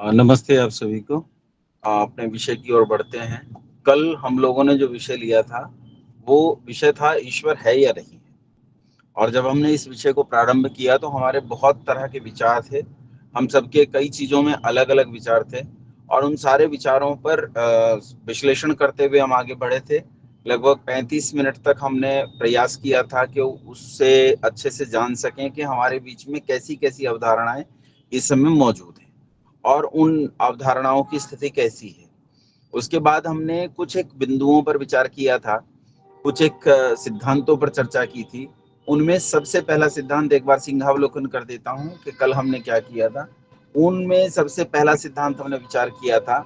नमस्ते आप सभी को। अपने विषय की ओर बढ़ते हैं। कल हम लोगों ने जो विषय लिया था, वो विषय था ईश्वर है या नहीं? और जब हमने इस विषय को प्रारंभ किया तो हमारे बहुत तरह के विचार थे। हम सबके कई चीज़ों में अलग-अलग विचार थे और उन सारे विचारों पर विश्लेषण करते हुए हम आगे बढ़े थे। लगभग 35 मिनट तक हमने प्रयास किया था कि उससे अच्छे से जान सकें कि हमारे बीच में कैसी-कैसी अवधारणाएँ इस समय मौजूद हैं और उन अवधारणाओं की स्थिति कैसी है। उसके बाद हमने कुछ एक बिंदुओं पर विचार किया था, कुछ एक सिद्धांतों पर चर्चा की थी। उनमें सबसे पहला सिद्धांत एक बार सिंहावलोकन कर देता हूँ कि कल हमने क्या किया था। उनमें सबसे पहला सिद्धांत हमने विचार किया था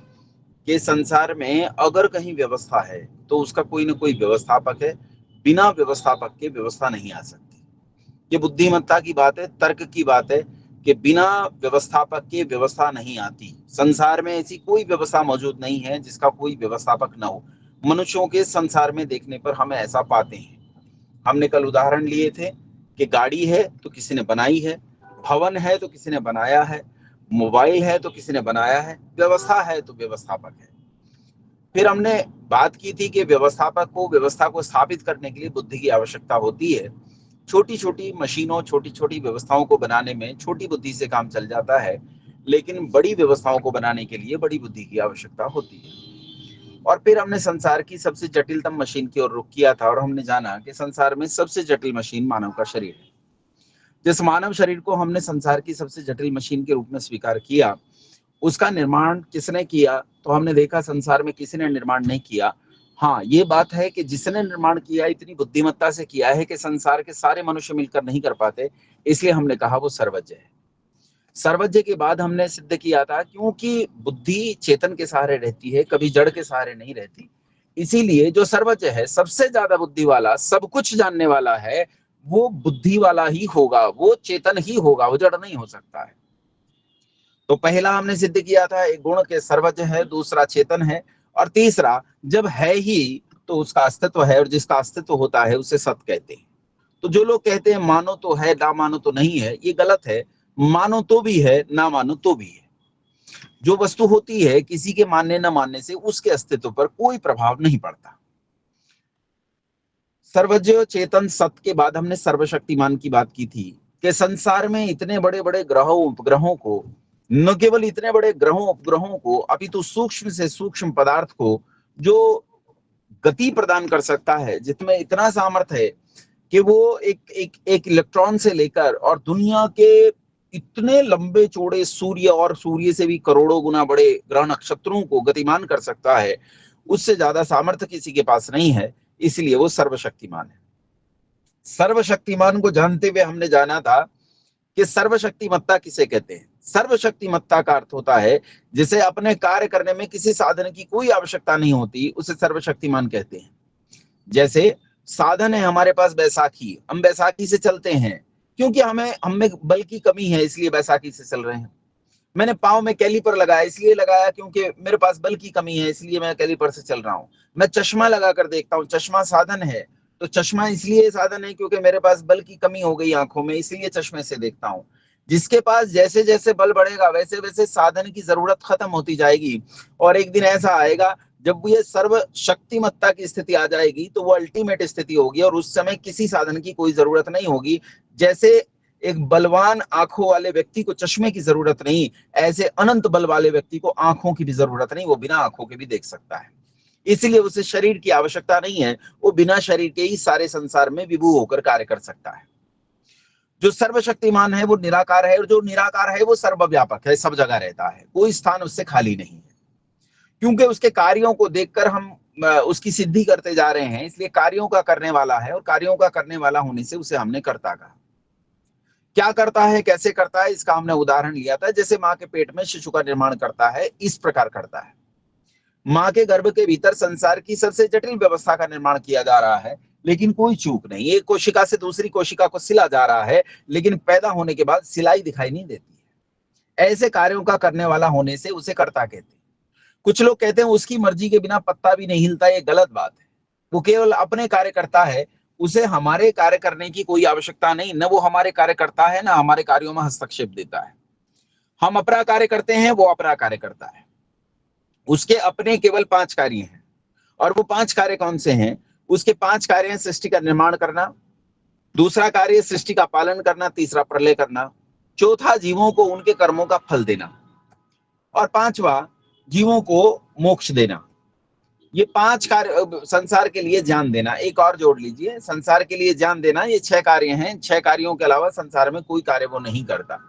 कि संसार में अगर कहीं व्यवस्था है, तो उसका कोई न कोई व्यवस्थापक है। बिना व्यवस्थापक के व्यवस्था नहीं आ सकती। ये बुद्धिमत्ता की बात है, तर्क की बात है कि बिना व्यवस्थापक के व्यवस्था नहीं आती। संसार में ऐसी कोई व्यवस्था मौजूद नहीं है जिसका कोई व्यवस्थापक ना हो। मनुष्यों के संसार में देखने पर हम ऐसा पाते हैं। हमने कल उदाहरण लिए थे कि गाड़ी है तो किसी ने बनाई है, भवन है तो किसी ने बनाया है, मोबाइल है तो किसी ने बनाया है, व्यवस्था है तो व्यवस्थापक है। फिर हमने बात की थी कि व्यवस्थापक को व्यवस्था को स्थापित करने के लिए बुद्धि की आवश्यकता होती है। छोटी-छोटी मशीनों, छोटी-छोटी व्यवस्थाओं को बनाने में छोटी बुद्धि से काम चल जाता है, लेकिन बड़ी व्यवस्थाओं को बनाने के लिए बड़ी बुद्धि की आवश्यकता होती है। और फिर हमने संसार की सबसे जटिलतम मशीन की ओर रुख किया था और हमने जाना कि संसार में सबसे जटिल मशीन मानव का शरीर है। जिस मानव शरीर को हमने संसार की सबसे जटिल मशीन के रूप में स्वीकार किया, उसका निर्माण किसने किया? तो हमने देखा संसार में किसी ने निर्माण नहीं किया। हाँ, ये बात है कि जिसने निर्माण किया इतनी बुद्धिमत्ता से किया है कि संसार के सारे मनुष्य मिलकर नहीं कर पाते, इसलिए हमने कहा वो सर्वज्ञ है। सर्वज्ञ के बाद हमने सिद्ध किया था क्योंकि बुद्धि चेतन के सहारे रहती है, कभी जड़ के सहारे नहीं रहती। इसीलिए जो सर्वज्ञ है, सबसे ज्यादा बुद्धि वाला, सब कुछ जानने वाला है, वो बुद्धि वाला ही होगा, वो चेतन ही होगा, वो जड़ नहीं हो सकता है। तो पहला हमने सिद्ध किया था एक गुण के सर्वज्ञ है, दूसरा चेतन है और तीसरा जब है ही तो उसका अस्तित्व है और जिसका अस्तित्व होता है उसे सत कहते हैं। तो जो लोग कहते हैं मानो तो है ना मानो तो नहीं है, ये गलत है। मानो तो भी है, ना मानो तो भी है। जो वस्तु होती है किसी के मानने न मानने से उसके अस्तित्व पर कोई प्रभाव नहीं पड़ता। सर्वज्ञ चेतन सत के बाद हमने सर्वशक्तिमान की बात की थी कि संसार में इतने बड़े बड़े ग्रहों उपग्रहों को, न केवल इतने बड़े ग्रहों उपग्रहों को अपितु सूक्ष्म से सूक्ष्म पदार्थ को जो गति प्रदान कर सकता है, जिसमें इतना सामर्थ्य है कि वो एक इलेक्ट्रॉन से लेकर और दुनिया के इतने लंबे चौड़े सूर्य और सूर्य से भी करोड़ों गुना बड़े ग्रह नक्षत्रों को गतिमान कर सकता है, उससे ज्यादा सामर्थ्य किसी के पास नहीं है। इसलिए वो सर्वशक्तिमान है। सर्वशक्तिमान को जानते हुए हमने जाना था कि सर्वशक्तिमत्ता किसे कहते हैं। सर्वशक्तिमत्ता का अर्थ होता है जिसे अपने कार्य करने में किसी साधन की कोई आवश्यकता नहीं होती, उसे सर्वशक्तिमान कहते हैं। जैसे साधन है हमारे पास बैसाखी, हम बैसाखी से चलते हैं क्योंकि हमें बल की कमी है, इसलिए बैसाखी से चल रहे हैं। मैंने पाँव में कैलीपर लगाया, इसलिए लगाया क्योंकि मेरे पास बल की कमी है, इसलिए मैं कैलीपर से चल रहा हूँ। मैं चश्मा लगा कर देखता हूँ, चश्मा साधन है, तो चश्मा इसलिए साधन है क्योंकि मेरे पास बल की कमी हो गई आंखों में, इसलिए चश्मे से देखता हूँ। जिसके पास जैसे जैसे बल बढ़ेगा वैसे वैसे साधन की जरूरत खत्म होती जाएगी और एक दिन ऐसा आएगा जब ये सर्व शक्तिमत्ता की स्थिति आ जाएगी तो वो अल्टीमेट स्थिति होगी और उस समय किसी साधन की कोई जरूरत नहीं होगी। जैसे एक बलवान आंखों वाले व्यक्ति को चश्मे की जरूरत नहीं, ऐसे अनंत बल वाले व्यक्ति को आंखों की भी जरूरत नहीं, वो बिना आंखों के भी देख सकता है। इसलिए उसे शरीर की आवश्यकता नहीं है, वो बिना शरीर के ही सारे संसार में विभू होकर कार्य कर सकता है। जो सर्वशक्तिमान है वो निराकार है और जो निराकार है वो सर्वव्यापक है, सब जगह रहता है, कोई स्थान उससे खाली नहीं है। क्योंकि उसके कार्यों को देखकर हम उसकी सिद्धि करते जा रहे हैं, इसलिए कार्यों का करने वाला है और कार्यों का करने वाला होने से उसे हमने कर्ता कहा। क्या करता है, कैसे करता है, इसका हमने उदाहरण लिया था। जैसे माँ के पेट में शिशु का निर्माण करता है, इस प्रकार करता है। माँ के गर्भ के भीतर संसार की सबसे जटिल व्यवस्था का निर्माण किया जा रहा है, लेकिन कोई चूक नहीं। एक कोशिका से दूसरी कोशिका को सिला जा रहा है, लेकिन पैदा होने के बाद सिलाई दिखाई नहीं देती है। ऐसे कार्यों का करने वाला होने से उसे कर्ता कहते हैं। कुछ लोग कहते हैं उसकी मर्जी के बिना पत्ता भी नहीं हिलता, ये गलत बात है। वो केवल अपने कार्य करता है, उसे हमारे कार्य करने की कोई आवश्यकता नहीं। न वो हमारे कार्य करता है, न हमारे कार्यों में हस्तक्षेप देता है। हम अपना कार्य करते हैं, वो अपना कार्य करता है। उसके अपने केवल 5 कार्य हैं, और वो 5 कार्य कौन से हैं? उसके 5 कार्य हैं: सृष्टि का निर्माण करना, दूसरा कार्य सृष्टि का पालन करना, तीसरा प्रलय करना, चौथा जीवों को उनके कर्मों का फल देना, और पांचवा जीवों को मोक्ष देना। ये 5 कार्य संसार के लिए जान देना। एक और जोड़ लीजिए, संसार के लिए जान देना, ये 6 कार्य हैं। 6 कार्यों के अलावा संसार में कोई कार्य वो नहीं करता।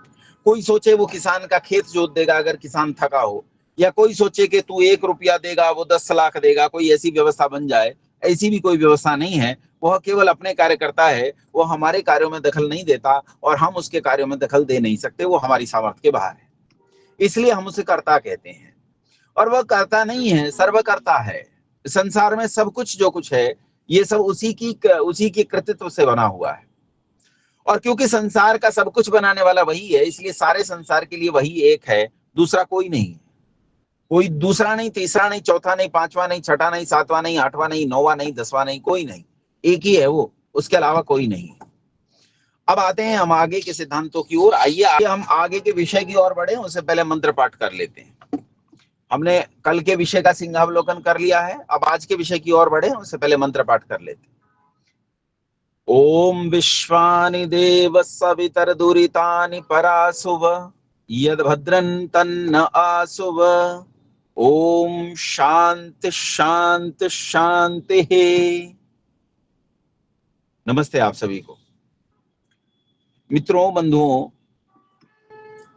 कोई सोचे वो किसान का खेत जोत देगा अगर किसान थका हो, या कोई सोचे कि तू 1 रुपया देगा वो 10 लाख देगा, कोई ऐसी व्यवस्था बन जाए, ऐसी भी कोई व्यवस्था नहीं है। वह केवल अपने कार्य करता है, वो हमारे कार्यों में दखल नहीं देता, और हम उसके कार्यों में दखल दे नहीं सकते, वो हमारी सामर्थ्य के बाहर है, इसलिए हम उसे कर्ता कहते हैं। और वह कर्ता नहीं है, सर्वकर्ता है। संसार में सब कुछ जो कुछ है, ये सब उसी की कृतित्व से बना हुआ है। और क्योंकि संसार का सब कुछ बनाने वाला वही है, इसलिए सारे संसार के लिए वही एक है, दूसरा कोई नहीं है। कोई दूसरा नहीं, तीसरा नहीं, चौथा नहीं, पांचवा नहीं, छठा नहीं, सातवां नहीं, आठवां नहीं, नौवां नहीं, 10वां नहीं, कोई नहीं, एक ही है वो, उसके अलावा कोई नहीं है। अब आते हैं हम आगे के सिद्धांतों की ओर। आइए हम आगे के विषय की ओर बढ़े, उससे पहले मंत्र पाठ कर लेते हैं। हमने कल के विषय का सिंहावलोकन कर लिया है, अब आज के विषय की ओर बढ़े, उससे पहले मंत्र पाठ कर लेते हैं। ओम विश्वानि देव सवितरदुरितानि परासुव यद भद्रं तन्न आसुव। ओम शांति शांति शांति। नमस्ते आप सभी को। मित्रों, बंधुओं,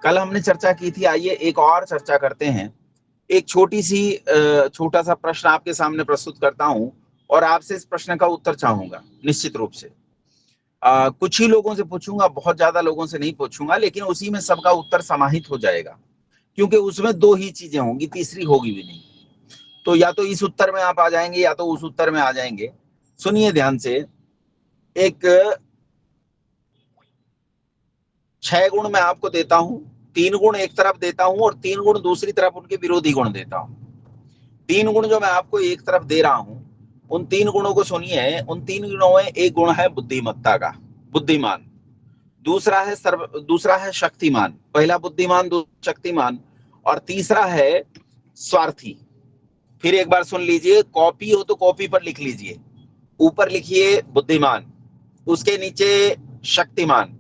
कल हमने चर्चा की थी, आइए एक और चर्चा करते हैं। एक छोटा सा प्रश्न आपके सामने प्रस्तुत करता हूं, और आपसे इस प्रश्न का उत्तर चाहूंगा निश्चित रूप से। कुछ ही लोगों से पूछूंगा, बहुत ज्यादा लोगों से नहीं पूछूंगा, लेकिन उसी में सबका उत्तर समाहित हो जाएगा, क्योंकि उसमें 2 ही चीजें होंगी, तीसरी होगी भी नहीं। तो या तो इस उत्तर में आप आ जाएंगे, या तो उस उत्तर में आ जाएंगे। सुनिए ध्यान से। एक 6 गुण मैं आपको देता हूं, 3 गुण एक तरफ देता हूं और 3 गुण दूसरी तरफ, उनके विरोधी गुण देता हूं। 3 गुण जो मैं आपको एक तरफ दे रहा हूं, उन 3 गुणों को सुनिए। उन 3 गुणों में एक गुण है बुद्धिमत्ता का, बुद्धिमान। दूसरा है शक्तिमान, पहला बुद्धिमान, दूसरा शक्तिमान, और तीसरा है स्वार्थी। फिर एक बार सुन लीजिए, कॉपी हो तो कॉपी पर लिख लीजिए। ऊपर लिखिए बुद्धिमान, उसके नीचे शक्तिमान,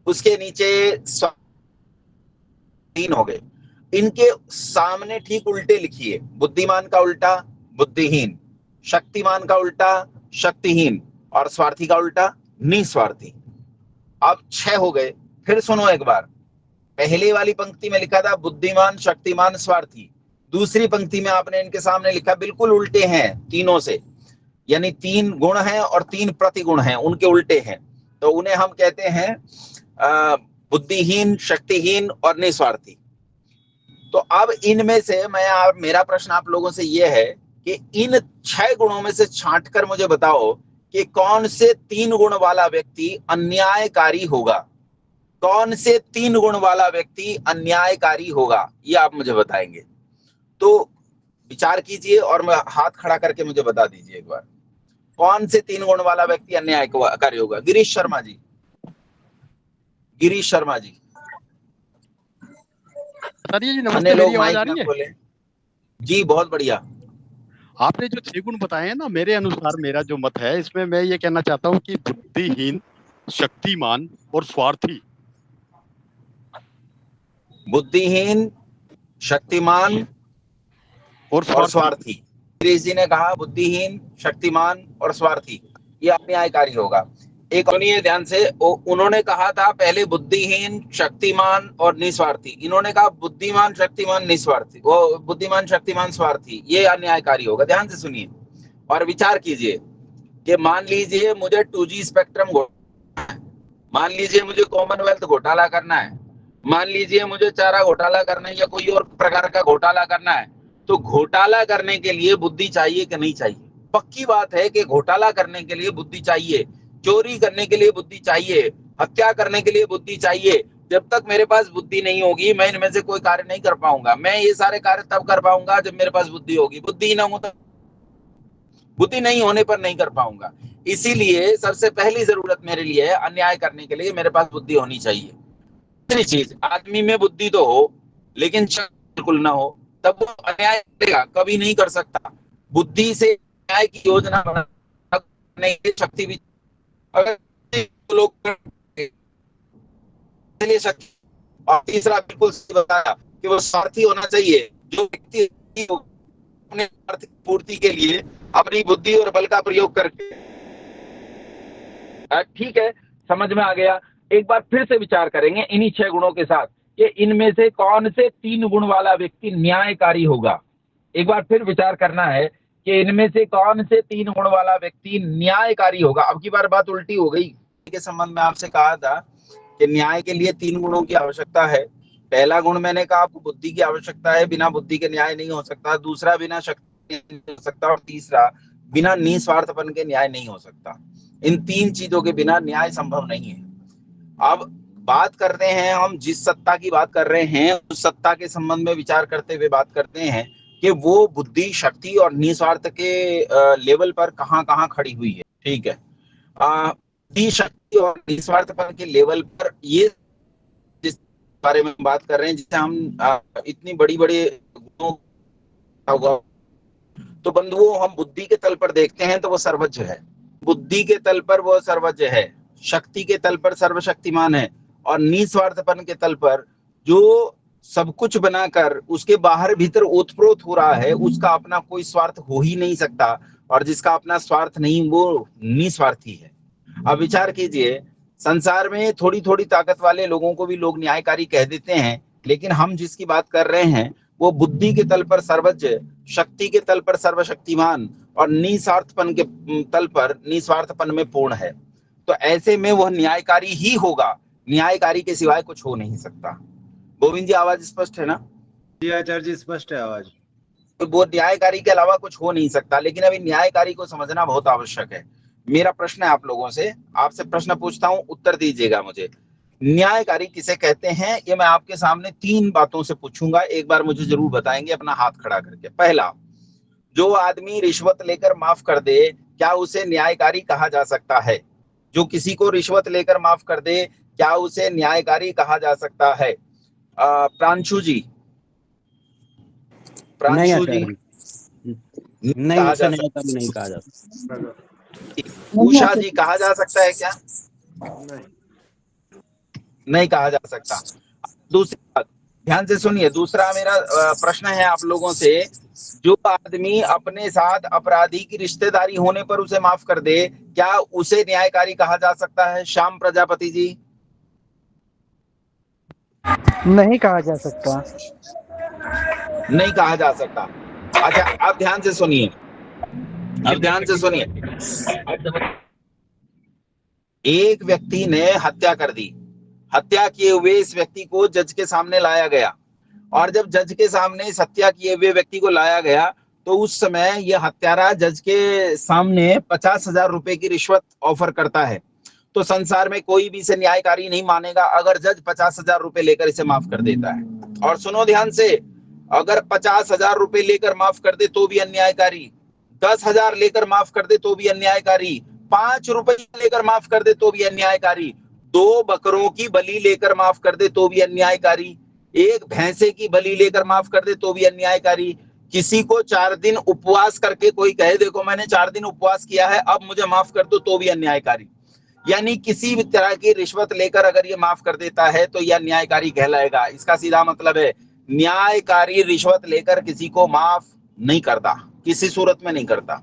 उसके नीचे तीन हो गए। इनके सामने ठीक उल्टे लिखिए, बुद्धिमान का उल्टा बुद्धिहीन, शक्तिमान का उल्टा शक्तिहीन, और स्वार्थी का उल्टा निस्वार्थी। अब 6 हो गए। फिर सुनो एक बार, पहले वाली पंक्ति में लिखा था बुद्धिमान, शक्तिमान, स्वार्थी। दूसरी पंक्ति में आपने इनके सामने लिखा, बिल्कुल उल्टे हैं तीनों से, यानी 3 गुण हैं और 3 प्रतिगुण हैं, उनके उल्टे हैं। तो उन्हें हम कहते हैं बुद्धिहीन, शक्तिहीन और निस्वार्थी। तो अब इनमें से मेरा प्रश्न आप लोगों से यह है कि इन 6 गुणों में से छांटकर मुझे बताओ कि कौन से 3 गुण वाला व्यक्ति अन्यायकारी होगा। कौन से 3 गुण वाला व्यक्ति अन्यायकारी होगा, ये आप मुझे बताएंगे। तो विचार कीजिए और मैं हाथ खड़ा करके मुझे बता दीजिए एक बार, कौन से 3 गुण वाला व्यक्ति अन्यायकारी होगा। गिरीश शर्मा जी, गिरीश शर्मा जी। जी नमस्ते, मेरी आवाज आ रही है? बोले जी, बहुत बढ़िया। आपने जो 6 गुण बताए हैं ना, मेरे अनुसार मेरा जो मत है इसमें मैं ये कहना चाहता हूँ कि बुद्धिहीन, शक्तिमान और स्वार्थी। बुद्धिहीन, शक्तिमान और स्वार्थी। गिरीश जी ने कहा बुद्धिहीन, शक्तिमान और स्वार्थी, ये अन्यायकारी होगा। एक सुनिए ध्यान से, उन्होंने कहा था पहले बुद्धिहीन, शक्तिमान और निस्वार्थी। इन्होंने कहा बुद्धिमान, शक्तिमान, निस्वार्थी, वो बुद्धिमान, शक्तिमान, स्वार्थी, ये अन्यायकारी होगा। ध्यान से सुनिए और विचार कीजिए कि मान लीजिए मुझे 2G स्पेक्ट्रम, मान लीजिए मुझे कॉमनवेल्थ घोटाला करना है, मान लीजिए मुझे चारा घोटाला करना है या कोई और प्रकार का घोटाला करना है। तो घोटाला करने के लिए बुद्धि चाहिए कि नहीं चाहिए? पक्की बात है कि घोटाला करने के लिए बुद्धि चाहिए, चोरी करने के लिए बुद्धि चाहिए, हत्या करने के लिए बुद्धि चाहिए। जब तक मेरे पास बुद्धि नहीं होगी, मैं इनमें से कोई कार्य नहीं कर पाऊंगा। मैं ये सारे कार्य तब कर पाऊंगा जब मेरे पास बुद्धि होगी। बुद्धि ना हो तो, बुद्धि नहीं होने पर नहीं कर पाऊंगा। इसीलिए सबसे पहली जरूरत मेरे लिए है, अन्याय करने के लिए मेरे पास बुद्धि होनी चाहिए। दूसरी चीज, आदमी में बुद्धि तो हो, लेकिन बिल्कुल ना हो, तब वो अन्याय करेगा, कभी नहीं कर सकता। बुद्धि से न्याय की योजना बनाने की शक्ति भी अगर लोग शक्ति। और तीसरा बिल्कुल सही बताया कि वो स्वार्थी होना चाहिए। जो व्यक्ति अपने स्वार्थ की पूर्ति के लिए अपनी बुद्धि और बल का प्रयोग करके, ठीक है, समझ में आ गया। एक बार फिर से विचार करेंगे इन्हीं 6 गुणों के साथ कि इनमें से कौन से 3 गुण वाला व्यक्ति न्यायकारी होगा। एक बार फिर विचार करना है कि इनमें से कौन से 3 गुण वाला व्यक्ति न्यायकारी होगा। अब की बार बात उल्टी हो गई। के संबंध में आपसे कहा था कि न्याय के लिए 3 गुणों की आवश्यकता है। पहला गुण मैंने कहा आपको बुद्धि की आवश्यकता है, बिना बुद्धि के न्याय नहीं हो सकता। दूसरा बिना शक्ति नहीं हो सकता, और तीसरा बिना निस्वार्थपन के न्याय नहीं हो सकता। इन 3 चीजों के बिना न्याय संभव नहीं है। अब बात करते हैं, हम जिस सत्ता की बात कर रहे हैं उस सत्ता के संबंध में विचार करते हुए बात करते हैं कि वो बुद्धि, शक्ति और निस्वार्थ के लेवल पर कहां कहां खड़ी हुई है। ठीक है, बुद्धि, शक्ति और निस्वार्थपन के लेवल पर ये जिस बारे में बात कर रहे हैं, जिसे हम इतनी बड़ी बड़ी गुणों होगा, तो बंधुओं हम बुद्धि के तल पर देखते हैं तो वो सर्वज्ञ है। बुद्धि के तल पर वो सर्वज्ञ है, शक्ति के तल पर सर्वशक्तिमान है, और निस्वार्थपन के तल पर जो सब कुछ बनाकर उसके बाहर भीतर ओतप्रोत हो रहा है, उसका अपना कोई स्वार्थ हो ही नहीं सकता, और जिसका अपना स्वार्थ नहीं वो निस्वार्थी है। अब विचार कीजिए, संसार में थोड़ी थोड़ी ताकत वाले लोगों को भी लोग न्यायकारी कह देते हैं, लेकिन हम जिसकी बात कर रहे हैं वो बुद्धि के तल पर सर्वज्ञ, शक्ति के तल पर सर्वशक्तिमान और निस्वार्थपन के तल पर निस्वार्थपन में पूर्ण है। तो ऐसे में वह न्यायकारी ही होगा, न्यायकारी के सिवाय कुछ हो नहीं सकता। गोविंद जी, आवाज स्पष्ट है ना? जी आचार्य जी, स्पष्ट है आवाज। तो वो न्यायकारी के अलावा कुछ हो नहीं सकता, लेकिन अभी न्यायकारी को समझना बहुत आवश्यक है। मेरा प्रश्न है आप लोगों से, आपसे प्रश्न पूछता हूं, उत्तर दीजिएगा मुझे। न्यायकारी किसे कहते हैं, ये मैं आपके सामने 3 बातों से पूछूंगा, एक बार मुझे जरूर बताएंगे अपना हाथ खड़ा करके। पहला, जो आदमी रिश्वत लेकर माफ कर दे, क्या उसे न्यायकारी कहा जा सकता है? जो किसी को रिश्वत लेकर माफ कर दे, क्या उसे न्यायकारी कहा जा सकता है? प्रांशु जी, प्रांशु जी, नहीं, कहा उसे जा न्यायकारी नहीं कहा जा सकता। उषा जी, कहा जा सकता है क्या? नहीं कहा जा सकता। दूसरी बात, ध्यान से सुनिए, दूसरा मेरा प्रश्न है आप लोगों से, जो आदमी अपने साथ अपराधी की रिश्तेदारी होने पर उसे माफ कर दे, क्या उसे न्यायकारी कहा जा सकता है? श्याम प्रजापति जी, नहीं कहा जा सकता। नहीं कहा जा सकता। अच्छा, अब ध्यान से सुनिए, अब ध्यान से सुनिए। एक व्यक्ति ने हत्या कर दी, हत्या किए हुए इस व्यक्ति को जज के सामने लाया गया, और जब जज के सामने इस हत्या किए हुए व्यक्ति को लाया गया तो उस समय यह हत्यारा जज के सामने 50,000 रुपए की रिश्वत ऑफर करता है। तो संसार में कोई भी इसे न्यायकारी नहीं मानेगा अगर जज 50,000 रुपए लेकर इसे माफ कर देता है। और सुनो ध्यान से, अगर 50,000 रुपए लेकर माफ कर दे तो भी अन्यायकारी, 10,000 लेकर माफ कर दे तो भी अन्यायकारी, 5 रुपए लेकर माफ कर दे तो भी अन्यायकारी, 2 बकरों की बलि लेकर माफ कर दे तो भी अन्यायकारी, 1 भैंसे की बलि लेकर माफ कर दे तो भी अन्यायकारी, किसी को 4 दिन उपवास करके कोई कहे देखो मैंने 4 दिन उपवास किया है अब मुझे माफ कर दो, तो भी अन्यायकारी। यानी किसी भी तरह की रिश्वत लेकर अगर ये माफ कर देता है तो यह न्यायकारी कहलाएगा। इसका सीधा मतलब है न्यायकारी रिश्वत लेकर किसी को माफ नहीं करता, किसी सूरत में नहीं करता।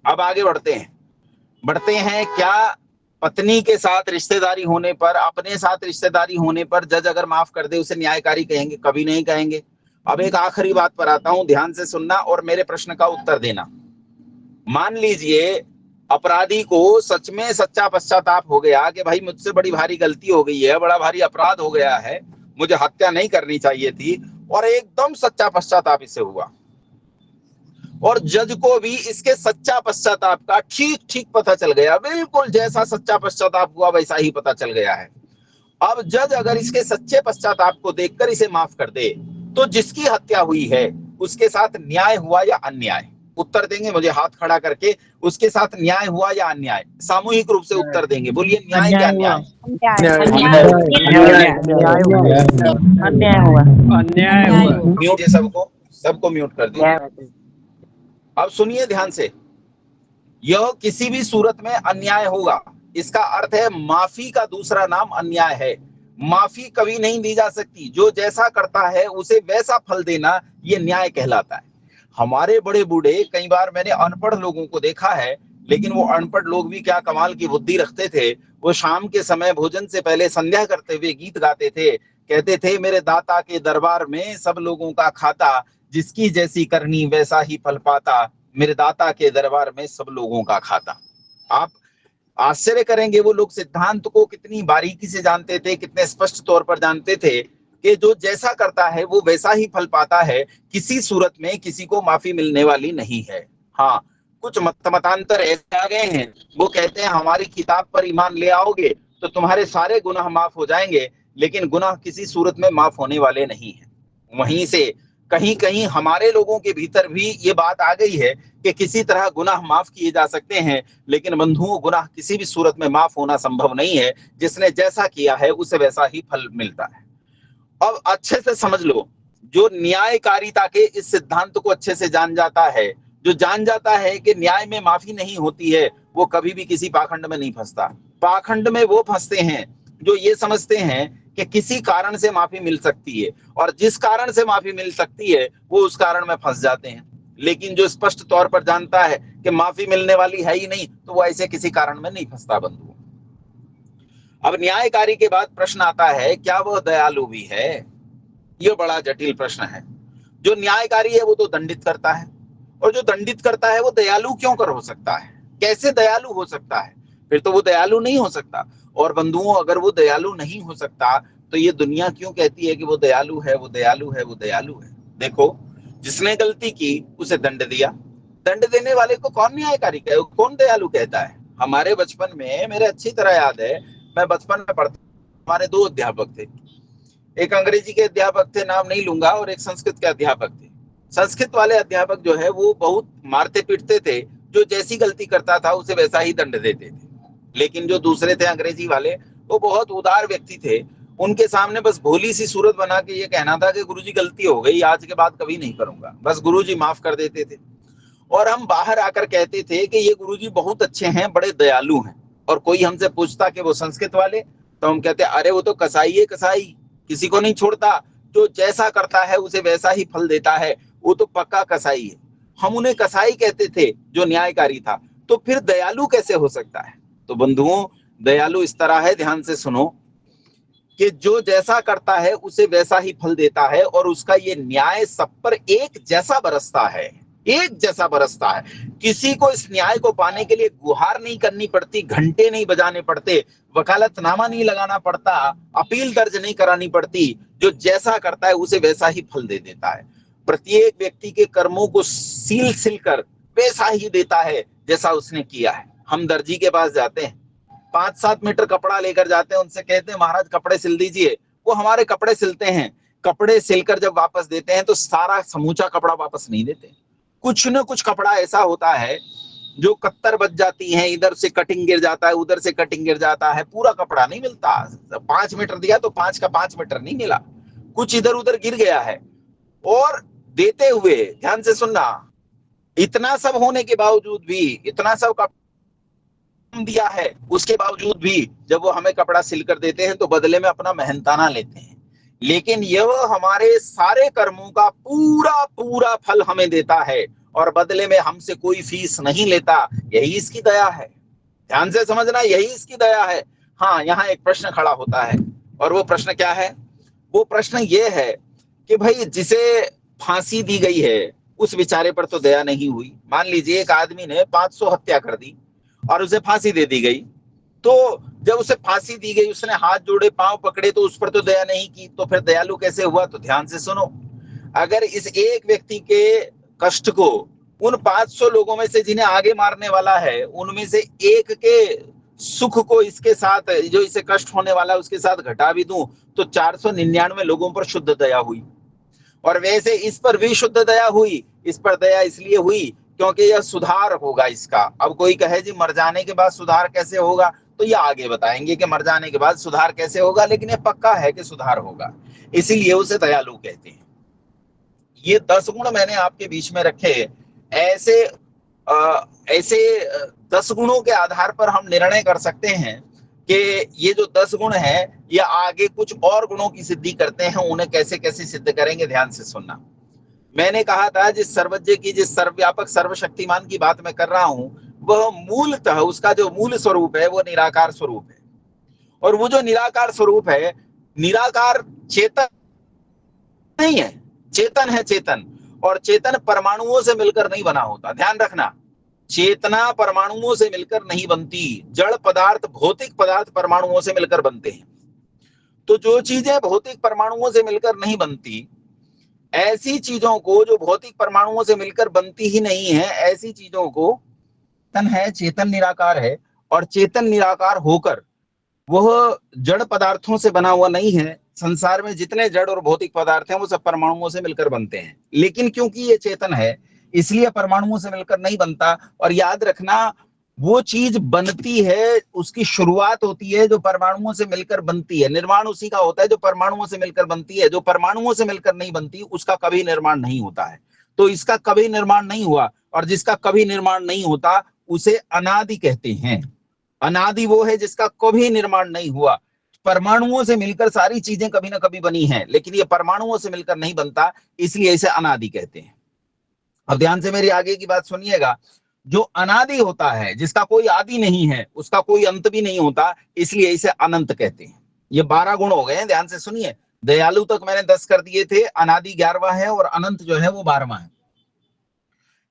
अब आगे बढ़ते हैं। क्या पत्नी के साथ रिश्तेदारी होने पर, अपने साथ रिश्तेदारी होने पर जज अगर माफ कर दे उसे न्यायकारी कहेंगे? कभी नहीं कहेंगे। अब एक आखिरी बात पर आता हूं, ध्यान से सुनना और मेरे प्रश्न का उत्तर देना। मान लीजिए अपराधी को सच में सच्चा पश्चाताप हो गया कि भाई मुझसे बड़ी भारी गलती हो गई है, बड़ा भारी अपराध हो गया है, मुझे हत्या नहीं करनी चाहिए थी, और एकदम सच्चा पश्चाताप इसे हुआ, और जज को भी इसके सच्चा पश्चाताप का ठीक ठीक पता चल गया, बिल्कुल जैसा सच्चा पश्चाताप हुआ वैसा ही पता चल गया है। अब जज अगर इसके सच्चे पश्चाताप को देखकर इसे माफ कर दे तो जिसकी हत्या हुई है उसके साथ न्याय हुआ या अन्याय? उत्तर देंगे मुझे हाथ खड़ा करके, उसके साथ न्याय हुआ या अन्याय? सामूहिक रूप से उत्तर देंगे, बोलिए न्याय क्या अन्याय? अन्याय हुआ। म्यूट है सबको म्यूट कर दीजिए। अब सुनिए ध्यान से, यह किसी भी सूरत में अन्याय होगा। इसका अर्थ है माफी का दूसरा नाम अन्याय है। माफी कभी नहीं दी जा सकती। जो जैसा करता है उसे वैसा फल देना, यह न्याय कहलाता है। हमारे बड़े बूढ़े, कई बार मैंने अनपढ़ लोगों को देखा है, लेकिन वो अनपढ़ लोग भी क्या कमाल की बुद्धि रखते थे। वो शाम के समय भोजन से पहले संध्या करते हुए गीत गाते थे, कहते थे मेरे दाता के दरबार में सब लोगों का खाता, जिसकी जैसी करनी वैसा ही फल पाता, मेरे दाता के दरबार में सब लोगों का खाता। आप आश्चर्य करेंगे, वो लोग सिद्धांत को कितनी बारीकी से जानते थे, कितने स्पष्ट तौर पर जानते थे कि जो जैसा करता है वो वैसा ही फल पाता है। किसी सूरत में किसी को माफी मिलने वाली नहीं है। हाँ, कुछ मतांतर ऐसे आ गए हैं, वो कहते हैं हमारी किताब पर ईमान ले आओगे तो तुम्हारे सारे गुनाह माफ हो जाएंगे, लेकिन गुनाह किसी सूरत में माफ होने वाले नहीं है। वहीं से कहीं कहीं हमारे लोगों के भीतर भी ये बात आ गई है कि किसी तरह गुनाह माफ किए जा सकते हैं, लेकिन बंधुओं गुनाह किसी भी सूरत में माफ होना संभव नहीं है। जिसने जैसा किया है उसे वैसा ही फल मिलता है। अब अच्छे से समझ लो, जो न्यायकारिता के इस सिद्धांत को अच्छे से जान जाता है, जो जान जाता है कि न्याय में माफी नहीं होती है, वो कभी भी किसी पाखंड में नहीं फंसता। पाखंड में वो फंसते हैं जो ये समझते हैं कि किसी कारण से माफी मिल सकती है, और जिस कारण से माफी मिल सकती है वो उस कारण में फंस जाते हैं। लेकिन जो स्पष्ट तौर पर जानता है कि माफी मिलने वाली है ही नहीं, तो वो ऐसे किसी कारण में नहीं फंसता बंधुओं। अब न्यायकारी के बाद प्रश्न आता है, क्या वह दयालु भी है? यह बड़ा जटिल प्रश्न है। जो न्यायकारी है वो तो दंडित करता है, और जो दंडित करता है वो दयालु क्यों कर हो सकता है? कैसे दयालु हो सकता है? फिर तो वो दयालु नहीं हो सकता। और बंधुओं, अगर वो दयालु नहीं हो सकता तो ये दुनिया क्यों कहती है कि वो दयालु है, वो दयालु है, वो दयालु है? देखो, जिसने गलती की उसे दंड दिया, दंड देने वाले को कौन न्यायकारी कहे, कौन दयालु कहता है? हमारे बचपन में, मेरे अच्छी तरह याद है, मैं बचपन में पढ़ता, हमारे दो अध्यापक थे। एक अंग्रेजी के अध्यापक थे, नाम नहीं लूंगा, और एक संस्कृत के अध्यापक थे। संस्कृत वाले अध्यापक जो है वो बहुत मारते पीटते थे, जो जैसी गलती करता था उसे वैसा ही दंड देते थे। लेकिन जो दूसरे थे अंग्रेजी वाले, वो बहुत उदार व्यक्ति थे। उनके सामने बस भोली सी सूरत बना के ये कहना था कि गुरुजी गलती हो गई, आज के बाद कभी नहीं करूंगा, बस गुरुजी माफ कर देते थे। और हम बाहर आकर कहते थे कि ये गुरुजी बहुत अच्छे हैं, बड़े दयालु हैं। और कोई हमसे पूछता कि वो संस्कृत वाले, तो हम कहते अरे वो तो कसाई है, कसाई किसी को नहीं छोड़ता, जो जैसा करता है उसे वैसा ही फल देता है, वो तो पक्का कसाई है। हम उन्हें कसाई कहते थे जो न्यायकारी था। तो फिर दयालु कैसे हो सकता है? तो बंधुओं, दयालु इस तरह है, ध्यान से सुनो, कि जो जैसा करता है उसे वैसा ही फल देता है, और उसका ये न्याय सब पर एक जैसा बरसता है, एक जैसा बरसता है। किसी को इस न्याय को पाने के लिए गुहार नहीं करनी पड़ती, घंटे नहीं बजाने पड़ते, वकालतनामा नहीं लगाना पड़ता, अपील दर्ज नहीं करानी पड़ती। जो जैसा करता है उसे वैसा ही फल दे देता है। प्रत्येक व्यक्ति के कर्मों को सील सिल कर वैसा ही देता है जैसा उसने किया है। हम दर्जी के पास जाते हैं, 5-7 मीटर कपड़ा लेकर जाते हैं, उनसे कहते हैं महाराज कपड़े सिल दीजिए। वो हमारे कपड़े सिलते हैं। कपड़े सिलकर जब वापस देते हैं तो सारा समूचा कपड़ा वापस नहीं देते। कुछ न कुछ कपड़ा ऐसा होता है जो कत्तर बच जाती है, इधर से कटिंग गिर जाता है, उधर से कटिंग गिर जाता है, पूरा कपड़ा नहीं मिलता। 5 मीटर दिया तो 5 का 5 मीटर नहीं मिला, कुछ इधर उधर गिर गया है। और देते हुए, ध्यान से सुनना, इतना सब होने के बावजूद भी, इतना सब दिया है, उसके बावजूद भी जब वो हमें कपड़ा सिलकर देते हैं तो बदले में अपना मेहनताना लेते हैं। लेकिन यह हमारे सारे कर्मों का पूरा पूरा फल हमें देता है, और बदले में हमसे कोई फीस नहीं लेता। यही इसकी दया है। ध्यान से समझना, यही इसकी दया है। हाँ, यहाँ एक प्रश्न खड़ा होता है, और वो प्रश्न क्या है? वो प्रश्न ये है कि भाई जिसे फांसी दी गई है उस बेचारे पर तो दया नहीं हुई। मान लीजिए एक आदमी ने 500 हत्या कर दी और उसे फांसी दे दी गई, तो जब उसे फांसी दी गई उसने हाथ जोड़े, पांव पकड़े, तो उस पर तो दया नहीं की, तो फिर दयालु कैसे हुआ? तो ध्यान से सुनो, अगर इस एक व्यक्ति के कष्ट को उन 500 लोगों में से जिन्हें आगे मारने वाला है, उनमें से एक के सुख को इसके साथ, जो इसे कष्ट होने वाला है उसके साथ घटा भी दूं, तो 499 लोगों पर शुद्ध दया हुई। और वैसे इस पर भी शुद्ध दया हुई। इस पर दया इसलिए हुई क्योंकि यह सुधार होगा इसका। अब कोई कहे जी मर जाने के बाद सुधार कैसे होगा, तो ये आगे बताएंगे कि मर जाने के बाद सुधार कैसे होगा, लेकिन ये पक्का है कि सुधार होगा, इसीलिए उसे दयालु कहते हैं। ये 10 गुण मैंने आपके बीच में रखे। ऐसे ऐसे 10 गुणों के आधार पर हम निर्णय कर सकते हैं कि ये जो 10 गुण है ये आगे कुछ और गुणों की सिद्धि करते हैं। उन्हें कैसे कैसे सिद्ध करेंगे, ध्यान से सुनना। मैंने कहा था जिस सर्वज्ञ की, जिस सर्वव्यापक सर्वशक्तिमान की बात मैं कर रहा हूं, वह मूलतः उसका जो मूल स्वरूप है वो निराकार स्वरूप है। और वो जो निराकार स्वरूप है, निराकार चेतन नहीं है, चेतन है, चेतन। और चेतन परमाणुओं से मिलकर नहीं बना होता, ध्यान रखना। चेतना परमाणुओं से मिलकर नहीं बनती। जड़ पदार्थ, भौतिक पदार्थ परमाणुओं से मिलकर बनते हैं। तो जो चीजें भौतिक परमाणुओं से मिलकर नहीं बनती, ऐसी चीजों को, जो भौतिक परमाणुओं से मिलकर बनती ही नहीं है, ऐसी चीजों को चेतन है, चेतन निराकार है। और चेतन निराकार होकर वह जड़ पदार्थों से बना हुआ नहीं है। संसार में जितने जड़ और भौतिक पदार्थ हैं वो सब परमाणुओं से मिलकर बनते हैं, लेकिन क्योंकि ये चेतन है इसलिए परमाणुओं से मिलकर नहीं बनता। और याद रखना, वो चीज बनती है, उसकी शुरुआत होती है जो परमाणुओं से मिलकर बनती है। निर्माण उसी का होता है जो परमाणुओं से मिलकर बनती है। जो परमाणुओं से मिलकर नहीं बनती उसका कभी निर्माण नहीं होता है। तो इसका कभी निर्माण नहीं हुआ, और जिसका कभी निर्माण नहीं होता उसे अनादि कहते हैं। अनादि वो है जिसका कभी निर्माण नहीं हुआ। परमाणुओं से मिलकर सारी चीजें कभी ना कभी बनी हैं, लेकिन ये परमाणुओं से मिलकर नहीं बनता, इसलिए इसे अनादि कहते हैं। अब ध्यान से मेरी आगे की बात सुनिएगा। जो अनादि होता है, जिसका कोई आदि नहीं है, उसका कोई अंत भी नहीं होता, इसलिए इसे अनंत कहते हैं। ये 12 गुण हो गए हैं, ध्यान से सुनिए। दयालु तक मैंने 10 कर दिए थे, अनादि 11वां है और अनंत जो है वो 12वां है।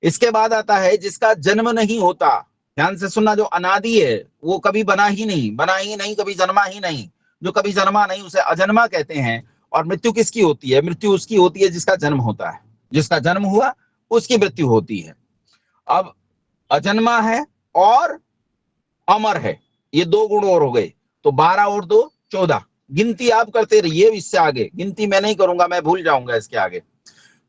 इसके बाद आता है जिसका जन्म नहीं होता। ध्यान से सुनना, जो अनादि है वो कभी बना ही नहीं, कभी जन्मा ही नहीं। जो कभी जन्मा नहीं उसे अजन्मा कहते हैं। और मृत्यु किसकी होती है? मृत्यु उसकी होती है जिसका जन्म होता है। जिसका जन्म हुआ उसकी मृत्यु होती है। अब अजन्मा है और अमर है, ये 2 गुण और हो गए। तो 12 और 2 14। गिनती आप करते रहिए, इससे आगे गिनती मैं नहीं करूंगा, मैं भूल जाऊंगा इसके आगे।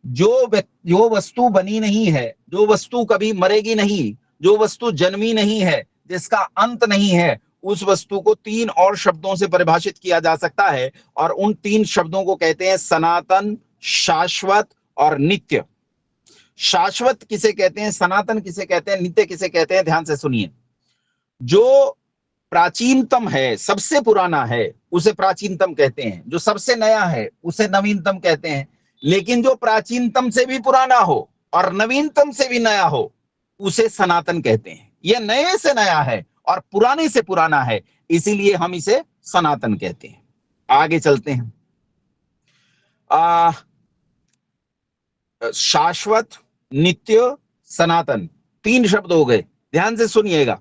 जो वस्तु बनी नहीं है, जो वस्तु कभी मरेगी नहीं, जो वस्तु जन्मी नहीं है, जिसका अंत नहीं है, उस वस्तु को 3 और शब्दों से परिभाषित किया जा सकता है। और उन 3 शब्दों को कहते हैं सनातन, शाश्वत और नित्य। शाश्वत किसे कहते हैं, सनातन किसे कहते हैं, नित्य किसे कहते हैं? ध्यान से सुनिए। जो प्राचीनतम है, सबसे पुराना है, उसे प्राचीनतम कहते हैं। जो सबसे नया है उसे नवीनतम कहते हैं। लेकिन जो प्राचीनतम से भी पुराना हो और नवीनतम से भी नया हो उसे सनातन कहते हैं। यह नए से नया है और पुराने से पुराना है, इसीलिए हम इसे सनातन कहते हैं। आगे चलते हैं। शाश्वत, नित्य, सनातन, 3 शब्द हो गए। ध्यान से सुनिएगा।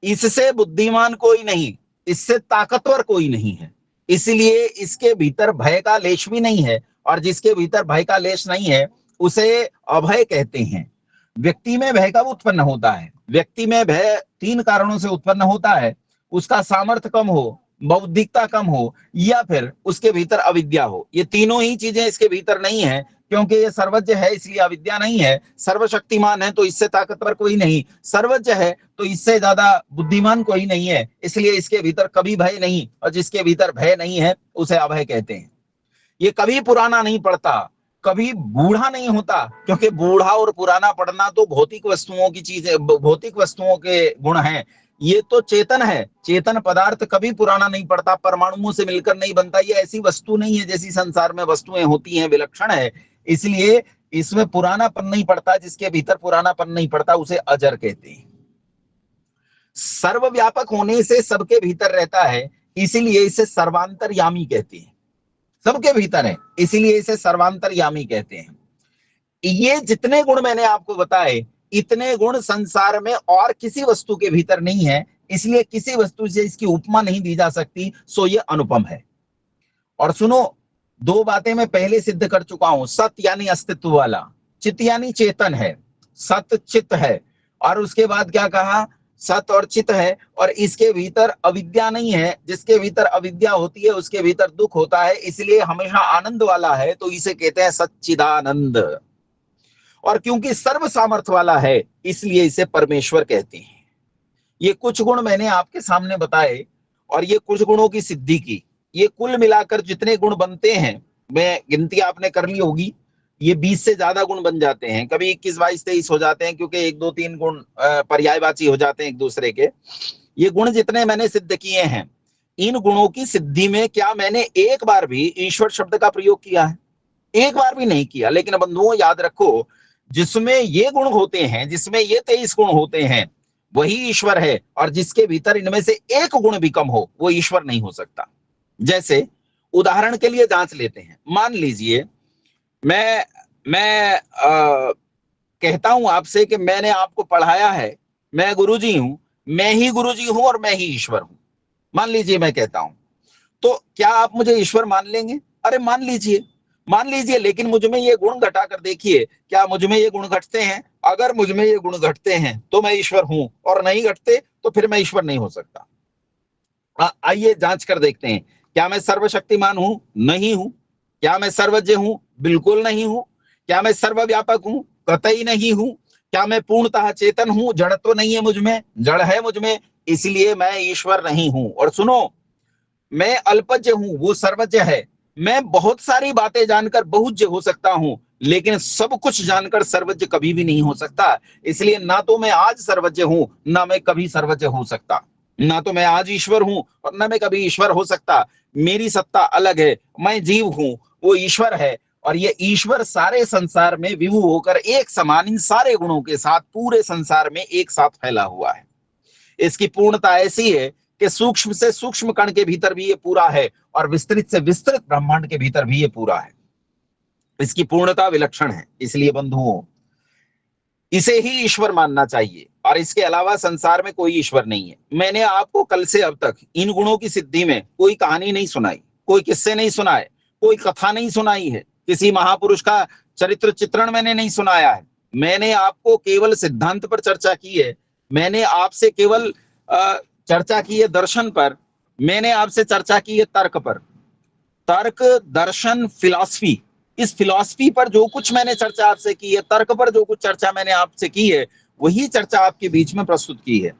इससे बुद्धिमान कोई नहीं, इससे ताकतवर कोई नहीं है, इसलिए इसके भीतर भय का लेश भी नहीं है। और जिसके भीतर भय का लेश नहीं है उसे अभय कहते हैं। व्यक्ति में भय कब उत्पन्न होता है? व्यक्ति में भय 3 कारणों से उत्पन्न होता है। उसका सामर्थ्य कम हो, बौद्धिकता कम हो, या फिर उसके भीतर अविद्या हो। ये तीनों ही चीजें इसके भीतर नहीं है, क्योंकि ये सर्वज्ञ है इसलिए अविद्या नहीं है। सर्वशक्तिमान है तो इससे ताकतवर कोई नहीं। सर्वज्ञ है तो इससे ज्यादा बुद्धिमान कोई नहीं है, इसलिए इसके भीतर कभी भय नहीं। और जिसके भीतर भय नहीं है उसे अभय कहते हैं। ये कभी पुराना नहीं पड़ता, कभी बूढ़ा नहीं होता, क्योंकि बूढ़ा और पुराना पड़ना तो भौतिक वस्तुओं की चीजें, भौतिक वस्तुओं के गुण हैं। ये तो चेतन है। चेतन पदार्थ कभी पुराना नहीं पड़ता, परमाणुओं से मिलकर नहीं बनता। ये ऐसी वस्तु नहीं है जैसी संसार में वस्तुएं होती हैं, विलक्षण है, इसलिए इसमें पुरानापन नहीं पड़ता। जिसके भीतर पुरानापन नहीं पड़ता उसे अजर कहते हैं। सर्वव्यापक होने से सबके भीतर रहता है, इसीलिए इसे सर्वांतरयामी कहते हैं। सबके भीतर है इसीलिए इसे सर्वांतरयामी कहते हैं। ये जितने गुण मैंने आपको बताए, इतने गुण संसार में और किसी वस्तु के भीतर नहीं है, इसलिए किसी वस्तु से इसकी उपमा नहीं दी जा सकती। सो ये अनुपम है। और सुनो, 2 बातें मैं पहले सिद्ध कर चुका हूं। सत यानी अस्तित्व वाला, चित यानी चेतन है, सत चित है। और उसके बाद क्या कहा? सत और चित है, और इसके भीतर अविद्या नहीं है। जिसके भीतर अविद्या होती है उसके भीतर दुख होता है, इसलिए हमेशा आनंद वाला है, तो इसे कहते हैं सच्चिदानंद। और क्योंकि सर्व सामर्थ्य वाला है इसलिए इसे परमेश्वर कहते हैं। ये कुछ गुण मैंने आपके सामने बताए और ये कुछ गुणों की सिद्धि की। ये कुल मिलाकर जितने गुण बनते हैं, मैं गिनती आपने कर ली होगी, ये 20 से ज्यादा गुण बन जाते हैं, कभी 21, 22, 23 हो जाते हैं, क्योंकि 1, 2, 3 गुण पर्यायवाची हो जाते हैं एक दूसरे के। ये गुण जितने मैंने सिद्ध किए हैं, इन गुणों की सिद्धि में क्या मैंने एक बार भी ईश्वर शब्द का प्रयोग किया है? एक बार भी नहीं किया। लेकिन बंधुओं याद रखो, जिसमें ये गुण होते हैं, जिसमें ये 23 गुण होते हैं, वही ईश्वर है। और जिसके भीतर इनमें से एक गुण भी कम हो, वो ईश्वर नहीं हो सकता। जैसे उदाहरण के लिए जांच लेते हैं। मान लीजिए मैं कहता हूं आपसे कि मैंने आपको पढ़ाया है, मैं गुरुजी हूं, मैं ही गुरुजी हूं और मैं ही ईश्वर हूं। मान लीजिए मैं कहता हूं, तो क्या आप मुझे ईश्वर मान लेंगे? अरे मान लीजिए, लेकिन मुझ में ये गुण घटा कर देखिए, क्या मुझ में ये गुण घटते हैं? अगर मुझ में ये गुण घटते हैं तो मैं ईश्वर हूं, और नहीं घटते तो फिर मैं ईश्वर नहीं हो सकता। आइए जांच कर देखते हैं। क्या मैं सर्वशक्तिमान हूं? नहीं हूं। क्या मैं सर्वज्ञ हूं? बिल्कुल नहीं हूं। क्या मैं सर्वव्यापक हूं? कतई नहीं हूं। क्या मैं पूर्णतः चेतन हूं? जड़ तो नहीं है मुझ में, जड़ है मुझ में, इसलिए मैं ईश्वर नहीं हूं। और सुनो, मैं अल्पज्ञ हूं, वो सर्वज्ञ है। मैं बहुत सारी बातें जानकर बहुज्ञ हो सकता हूं, लेकिन सब कुछ जानकर सर्वज्ञ कभी भी नहीं हो सकता। इसलिए ना तो मैं आज सर्वज्ञ हूं, ना मैं कभी सर्वज्ञ हो सकता। ना तो मैं आज ईश्वर हूं और ना मैं कभी ईश्वर हो सकता। मेरी सत्ता अलग है। मैं जीव हूं, वो ईश्वर है, और ये ईश्वर सारे संसार में विभु होकर एक समान इन सारे गुणों के साथ पूरे संसार में एक साथ फैला हुआ है। इसकी पूर्णता ऐसी है कि सूक्ष्म से सूक्ष्म कण के भीतर भी ये पूरा है, और विस्तृत से विस्तृत ब्रह्मांड के भीतर भी ये पूरा है। इसकी पूर्णता विलक्षण है। इसलिए बंधुओं, इसे ही ईश्वर मानना चाहिए, और इसके अलावा संसार में कोई ईश्वर नहीं है। मैंने आपको कल से अब तक इन गुणों की सिद्धि में कोई कहानी नहीं सुनाई, कोई किस्से नहीं सुनाए, कोई कथा नहीं सुनाई है, किसी महापुरुष का चरित्र चित्रण मैंने नहीं सुनाया है। मैंने आपको केवल सिद्धांत पर चर्चा की है। मैंने आपसे केवल चर्चा की है दर्शन पर। मैंने आपसे चर्चा की है तर्क पर। तर्क, दर्शन, फिलॉसफी, इस फिलॉसफी पर जो कुछ मैंने चर्चा आपसे की है, तर्क पर जो कुछ चर्चा मैंने आपसे की है, वही चर्चा आपके बीच में प्रस्तुत की है।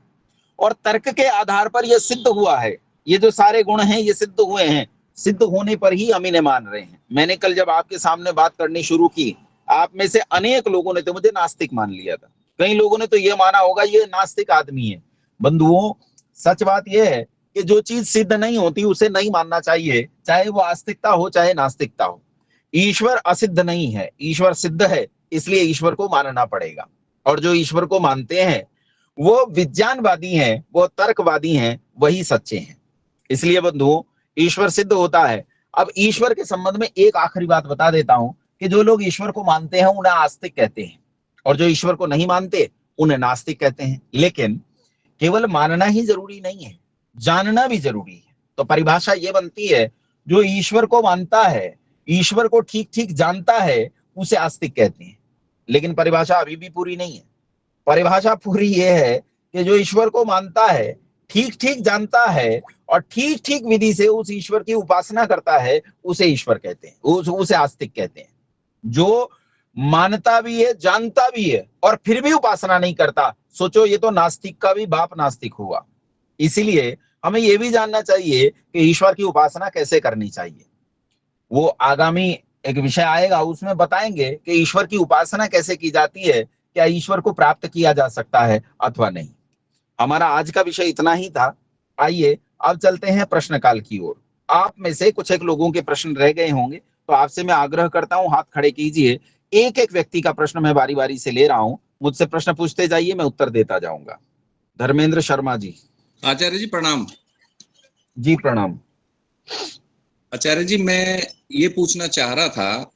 और तर्क के आधार पर यह सिद्ध हुआ है। ये जो सारे गुण हैं ये सिद्ध हुए हैं। सिद्ध होने पर ही हम इन्हें मान रहे हैं। मैंने कल जब आपके सामने बात करनी शुरू की, आप में से अनेक लोगों ने तो मुझे नास्तिक मान लिया था। कई लोगों ने तो यह माना होगा ये नास्तिक आदमी है। बंधुओं, सच बात यह है कि जो चीज सिद्ध नहीं होती उसे नहीं मानना चाहिए, चाहे वो आस्तिकता हो चाहे नास्तिकता हो। ईश्वर असिद्ध नहीं है, ईश्वर सिद्ध है, इसलिए ईश्वर को मानना पड़ेगा। और जो ईश्वर को मानते हैं वो विज्ञानवादी हैं, वो तर्कवादी हैं, वही सच्चे हैं। इसलिए बंधुओं, ईश्वर सिद्ध होता है। अब ईश्वर के संबंध में एक आखिरी बात बता देता हूं कि जो लोग ईश्वर को मानते हैं उन्हें आस्तिक कहते हैं, और जो ईश्वर को नहीं मानते उन्हें नास्तिक कहते हैं। लेकिन केवल मानना ही जरूरी नहीं है, जानना भी जरूरी है। तो परिभाषा ये बनती है, जो ईश्वर को मानता है, ईश्वर को ठीक ठीक जानता है, उसे आस्तिक कहते हैं। लेकिन परिभाषा अभी भी पूरी नहीं है। परिभाषा पूरी यह है कि जो ईश्वर को मानता है, ठीक ठीक जानता है और ठीक ठीक विधि से उस ईश्वर की उपासना करता है, उसे ईश्वर कहते हैं, उसे आस्तिक कहते हैं। जो मानता भी है, जानता भी है और फिर भी उपासना नहीं करता, सोचो ये तो नास्तिक का भी बाप नास्तिक हुआ। इसीलिए हमें यह भी जानना चाहिए कि ईश्वर की उपासना कैसे करनी चाहिए। वो आगामी एक विषय आएगा, उसमें बताएंगे कि ईश्वर की उपासना कैसे की जाती है, क्या ईश्वर को प्राप्त किया जा सकता है अथवा नहीं। हमारा आज का विषय इतना ही था। आइए अब चलते हैं प्रश्न काल की ओर। आप में से कुछ एक लोगों के प्रश्न रह गए होंगे, तो आपसे मैं आग्रह करता हूं, हाथ खड़े कीजिए। एक एक व्यक्ति का प्रश्न मैं बारी बारी से ले रहा हूं, मुझसे प्रश्न पूछते जाइए, मैं उत्तर देता जाऊंगा। धर्मेंद्र शर्मा जी। आचार्य जी प्रणाम। जी प्रणाम। आचार्य जी, मैं ये पूछना चाह रहा था,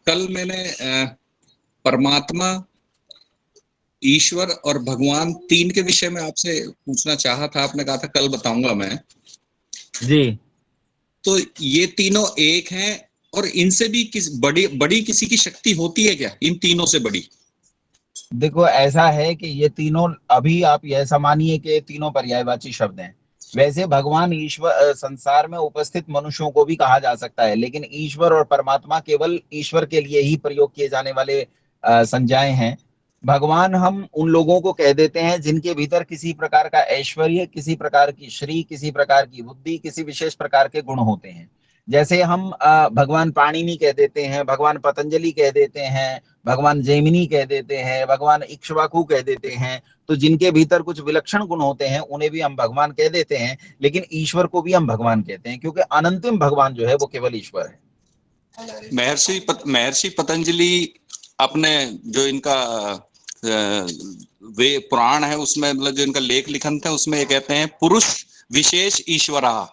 कल मैंने परमात्मा, ईश्वर और भगवान तीन के विषय में आपसे पूछना चाहा था। आपने कहा था कल बताऊंगा मैं जी। तो ये तीनों एक हैं, और इनसे भी बड़ी किसी की शक्ति होती है क्या, इन तीनों से बड़ी? देखो ऐसा है कि ये तीनों, अभी आप ऐसा मानिए कि तीनों पर्यायवाची शब्द हैं। वैसे भगवान ईश्वर संसार में उपस्थित मनुष्यों को भी कहा जा सकता है, लेकिन ईश्वर और परमात्मा केवल ईश्वर के लिए ही प्रयोग किए जाने वाले संज्ञाएं हैं। भगवान हम उन लोगों को कह देते हैं जिनके भीतर किसी प्रकार का ऐश्वर्य, किसी प्रकार की श्री, किसी प्रकार की बुद्धि, किसी विशेष प्रकार के गुण होते हैं। जैसे हम भगवान पाणिनि कह देते हैं, भगवान पतंजलि कह देते हैं, भगवान जैमिनी कह देते हैं, भगवान इक्ष्वाकु कह देते हैं। तो जिनके भीतर कुछ विलक्षण गुण होते हैं उन्हें भी हम भगवान कह देते हैं, लेकिन ईश्वर को भी हम भगवान कहते हैं, क्योंकि अनंतिम भगवान जो है वो केवल ईश्वर है। महर्षि पतंजलि अपने जो इनका वे पुराण है उसमें, मतलब जो इनका लेख लिखन थे उसमें ये कहते हैं पुरुष विशेष ईश्वरा,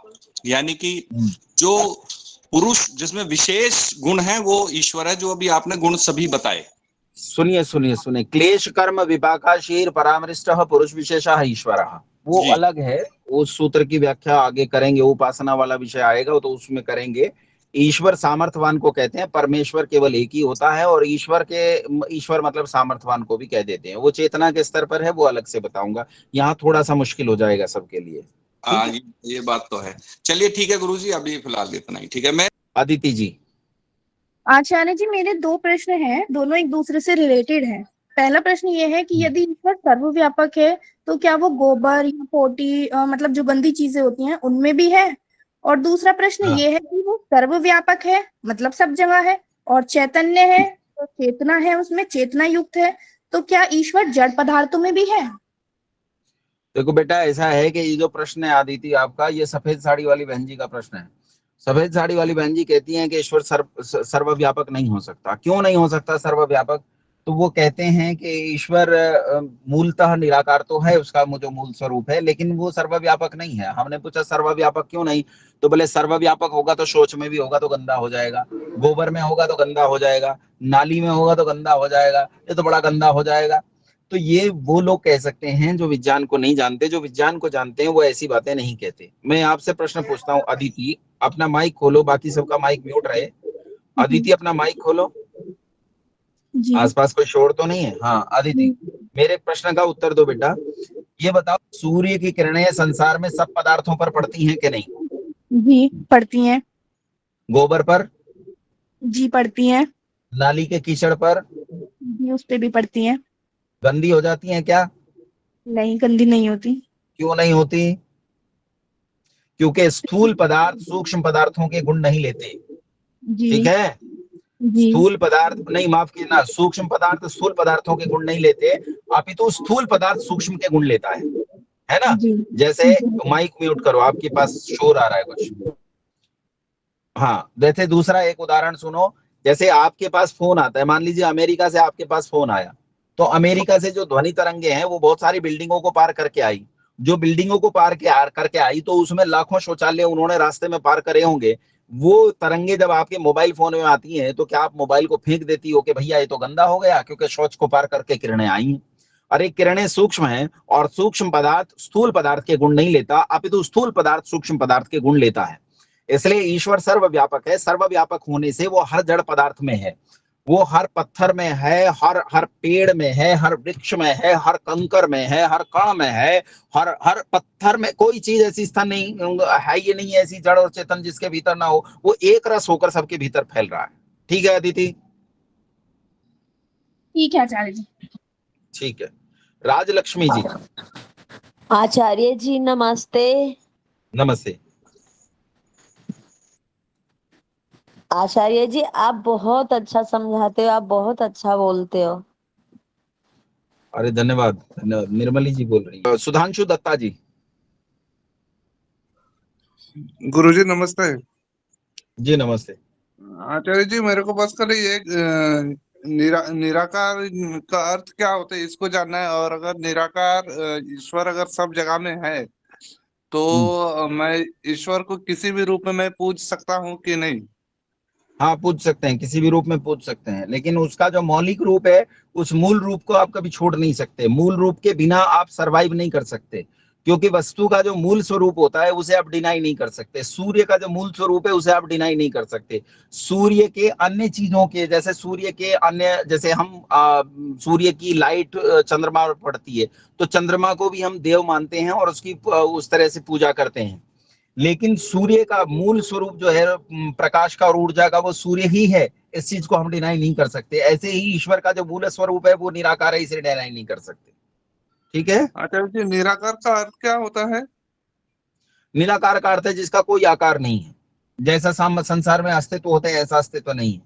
यानी कि जो पुरुष जिसमें विशेष गुण है वो ईश्वर है, जो अभी आपने गुण सभी बताए। सुनिए सुनिए सुनिए, क्लेश कर्म विपाकाशीर परामृष्ट पुरुष विशेषः ईश्वरः, वो अलग है। उस सूत्र की व्याख्या आगे करेंगे, उपासना वाला विषय आएगा तो उसमें करेंगे। ईश्वर सामर्थ्यवान को कहते हैं, परमेश्वर केवल एक ही होता है, और ईश्वर मतलब सामर्थ्यवान को भी कह देते हैं। वो चेतना के स्तर पर है, वो अलग से बताऊंगा। यहाँ थोड़ा सा मुश्किल हो जाएगा सबके लिए। ये बात तो है। चलिए ठीक है गुरुजी, अभी फिलहाल इतना ही ठीक है। मैं अदिति जी। आचार्य जी, मेरे दो प्रश्न हैं, दोनों एक दूसरे से रिलेटेड हैं। पहला प्रश्न ये है कि यदि ईश्वर सर्वव्यापक है तो क्या वो गोबर या पोटी मतलब जो गंदी चीजें होती हैं उनमें भी है? और दूसरा प्रश्न ये है कि वो सर्वव्यापक है मतलब सब जगह है, और चैतन्य है तो चेतना है, उसमें चेतना युक्त है, तो क्या ईश्वर जड़ पदार्थों में भी है? देखो बेटा, ऐसा है कि ये जो प्रश्न है आदिति आपका, ये सफेद साड़ी वाली बहन जी का प्रश्न है। सफेद साड़ी वाली बहन जी कहती हैं कि ईश्वर सर्वव्यापक नहीं हो सकता। क्यों नहीं हो सकता सर्वव्यापक? तो वो कहते हैं कि ईश्वर मूलतः निराकार तो है, उसका जो मूल स्वरूप है, लेकिन वो सर्वव्यापक नहीं है। हमने पूछा सर्वव्यापक क्यों नहीं, तो बोले सर्वव्यापक होगा तो शौच में भी होगा तो गंदा हो जाएगा, गोबर में होगा तो गंदा हो जाएगा, नाली में होगा तो गंदा हो जाएगा, ये तो बड़ा गंदा हो जाएगा। तो ये वो लोग कह सकते हैं जो विज्ञान को नहीं जानते। जो विज्ञान को जानते हैं वो ऐसी बातें नहीं कहते। मैं आपसे प्रश्न पूछता हूँ अदिति, अपना माइक खोलो, बाकी सबका माइक म्यूट रहे। अदिति अपना माइक खोलो, आसपास कोई शोर तो नहीं है? हाँ अदिति, मेरे प्रश्न का उत्तर दो बेटा। ये बताओ, सूर्य की किरणें संसार में सब पदार्थों पर पड़ती हैं कि नहीं? जी पड़ती हैं। गोबर पर? जी पड़ती हैं। नाली के कीचड़ पर? जी उस पे भी पड़ती हैं। गंदी हो जाती हैं क्या? नहीं, गंदी नहीं होती। क्यों नहीं होती? क्योंकि स्थूल पदार्थ सूक्ष्म पदार्थों के गुण नहीं लेते। ठीक है? स्थूल पदार्थ नहीं, माफ कीजिए, सूक्ष्म पदार्थ स्थूल पदार्थों के गुण नहीं लेते, अपितु स्थूल पदार्थ सूक्ष्म के गुण लेता है ना? जैसे माइक म्यूट करो, आपके पास शोर आ रहा है कुछ। हाँ, जैसे दूसरा एक उदाहरण सुनो। जैसे आपके पास फोन आता है, मान लीजिए अमेरिका से आपके पास फोन आया, तो अमेरिका से जो ध्वनि तरंगे हैं वो बहुत सारी बिल्डिंगों को पार करके आई। जो बिल्डिंगों को पार करके आई तो उसमें लाखों शौचालय उन्होंने रास्ते में पार करे होंगे। वो तरंगे जब आपके मोबाइल फोन में आती हैं तो क्या आप मोबाइल को फेंक देती हो कि भैया ये तो गंदा हो गया, क्योंकि शौच को पार करके किरणें आई हैं? अरे किरणें सूक्ष्म हैं, और सूक्ष्म पदार्थ स्थूल पदार्थ के गुण नहीं लेता, अपितु स्थूल पदार्थ सूक्ष्म पदार्थ के गुण लेता है। इसलिए ईश्वर सर्वव्यापक है। सर्वव्यापक होने से वो हर जड़ पदार्थ में है, वो हर पत्थर में है, हर पेड़ में है, हर वृक्ष में है, हर कंकर में है, हर कण में है, हर पत्थर में। कोई चीज ऐसी स्थान नहीं है, ये नहीं है ऐसी जड़ और चेतन जिसके भीतर ना हो। वो एक रस होकर सबके भीतर फैल रहा है। ठीक है अदिति? ठीक है आचार्य जी। ठीक है। राजलक्ष्मी जी। आचार्य जी नमस्ते। नमस्ते। आचार्य जी आप बहुत अच्छा समझाते हो, आप बहुत अच्छा बोलते हो। अरे धन्यवाद धन्यवाद। निर्मली जी बोल रही है। सुधांशु दत्ता जी। गुरुजी नमस्ते। जी नमस्ते। आचार्य जी, मेरे को बस खाली एक निराकार का अर्थ क्या होता है इसको जानना है। और अगर निराकार ईश्वर अगर सब जगह में है तो मैं ईश्वर को किसी भी रूप में मैं पूज सकता हूँ कि नहीं? हाँ पूछ सकते हैं, किसी भी रूप में पूछ सकते हैं, लेकिन उसका जो मौलिक रूप है उस मूल रूप को आप कभी छोड़ नहीं सकते। मूल रूप के बिना आप सरवाइव नहीं कर सकते, क्योंकि वस्तु का जो मूल स्वरूप होता है उसे आप डिनाई नहीं कर सकते। सूर्य का जो मूल स्वरूप है उसे आप डिनाई नहीं कर सकते। सूर्य के अन्य चीजों के, जैसे सूर्य के अन्य, जैसे हम सूर्य की लाइट चंद्रमा पर पड़ती है तो चंद्रमा को भी हम देव मानते हैं और उसकी उस तरह से पूजा करते हैं, लेकिन सूर्य का मूल स्वरूप जो है प्रकाश का और ऊर्जा का, वो सूर्य ही है। इस चीज को हम डिनाई नहीं कर सकते। ऐसे ही ईश्वर का जो मूल स्वरूप है वो निराकार है, इसे डिनाई नहीं कर सकते। ठीक है। आचार्य जी, निराकार का अर्थ क्या होता है? निराकार का अर्थ है जिसका कोई आकार नहीं है। जैसा संसार में अस्तित्व होता है ऐसा अस्तित्व नहीं है।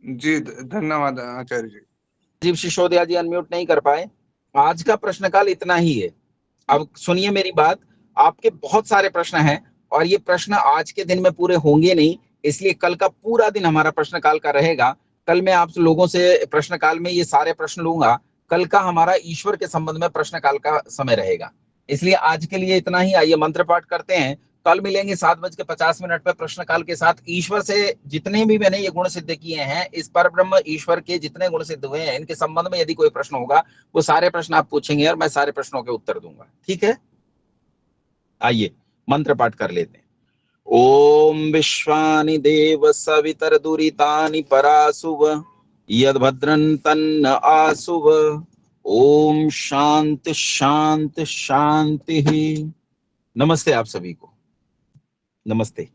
जी धन्यवाद आचार्य जी। जीव सिसोदिया जी अनम्यूट नहीं कर पाए। आज का प्रश्नकाल इतना ही है। अब सुनिए मेरी बात, आपके बहुत सारे प्रश्न हैं और ये प्रश्न आज के दिन में पूरे होंगे नहीं, इसलिए कल का पूरा दिन हमारा प्रश्नकाल का रहेगा। कल मैं आप लोगों से प्रश्नकाल में ये सारे प्रश्न लूंगा। कल का हमारा ईश्वर के संबंध में प्रश्नकाल का समय रहेगा, इसलिए आज के लिए इतना ही। आइए मंत्र पाठ करते हैं। कल मिलेंगे 7:50 पे प्रश्नकाल के साथ। ईश्वर से जितने भी मैंने ये गुण सिद्ध किए हैं, इस पर ब्रह्म ईश्वर के जितने गुण सिद्ध हुए हैं, इनके संबंध में यदि कोई प्रश्न होगा वो सारे प्रश्न आप पूछेंगे और मैं सारे प्रश्नों के उत्तर दूंगा। ठीक है, आइए मंत्र पाठ कर लेते हैं। ओम विश्वानि देव सवितर दुरितानि परासुव यद्भद्रं तन्न आसुव। ओम शांति शांति शांति। नमस्ते आप सभी को। नमस्ते।